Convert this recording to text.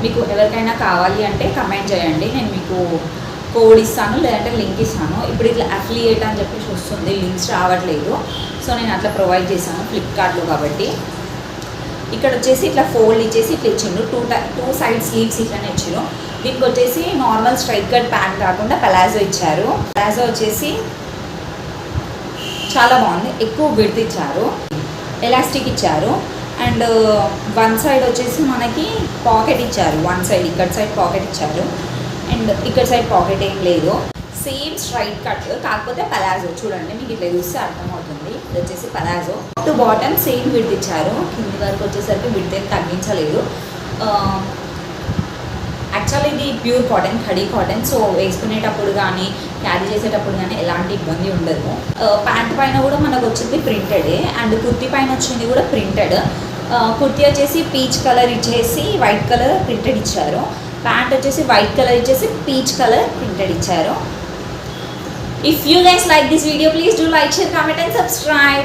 మీకు ఎవరికైనా కావాలి అంటే కమెంట్ చేయండి, నేను మీకు కోడ్ ఇస్తాను లేదంటే లింక్ ఇస్తాను. ఇప్పుడు ఇట్లా అఫిలియేట్ అని చెప్పేసి వస్తుంది, లింక్స్ రావట్లేదు. సో నేను అట్లా ప్రొవైడ్ చేశాను ఫ్లిప్కార్ట్లో. కాబట్టి ఇక్కడ వచ్చేసి ఇట్లా ఫోల్డ్ ఇచ్చేసి ఇట్లా ఇచ్చిండు, టూ సైడ్ స్లీవ్స్ ఇట్లానే ఇచ్చారు. దీనికి వచ్చేసి నార్మల్ స్ట్రైట్ కట్ ప్యాంట్ కాకుండా పలాజో ఇచ్చారు. పలాజో వచ్చేసి చాలా బాగుంది, ఎక్కువ విడ్త్ ఇచ్చారు, ఎలాస్టిక్ ఇచ్చారు. అండ్ వన్ సైడ్ వచ్చేసి మనకి పాకెట్ ఇచ్చారు, వన్ సైడ్ ఇక్కడ సైడ్ పాకెట్ ఇచ్చారు అండ్ ఇక్కడ సైడ్ పాకెట్ ఏం లేదు. సేమ్ స్ట్రైట్ కట్ కాకపోతే పలాజో. చూడండి మీకు ఇట్లా చూస్తే అర్థమవుతుంది, ఇది వచ్చేసి palazzo. To bottom same width ఇచ్చారు, కింది వరకు వచ్చేసరికి విడ్త్ ఏం తగ్గించలేదు. యాక్చువల్లీ ఇది pure cotton, khadi cotton. So వేసుకునేటప్పుడు కానీ క్యారీ చేసేటప్పుడు కానీ ఎలాంటి ఇబ్బంది ఉండదు. ప్యాంట్ పైన కూడా మనకు వచ్చింది ప్రింటెడే అండ్ కుర్తీ పైన వచ్చింది కూడా ప్రింటెడ్. కుర్తీ వచ్చేసి పీచ్ కలర్ ఇచ్చేసి వైట్ కలర్ ప్రింటెడ్ ఇచ్చారు. ప్యాంట్ వచ్చేసి వైట్ కలర్ ఇచ్చేసి పీచ్ కలర్ ప్రింటెడ్ ఇచ్చారు. If you guys like this video, please do like, share, comment and subscribe.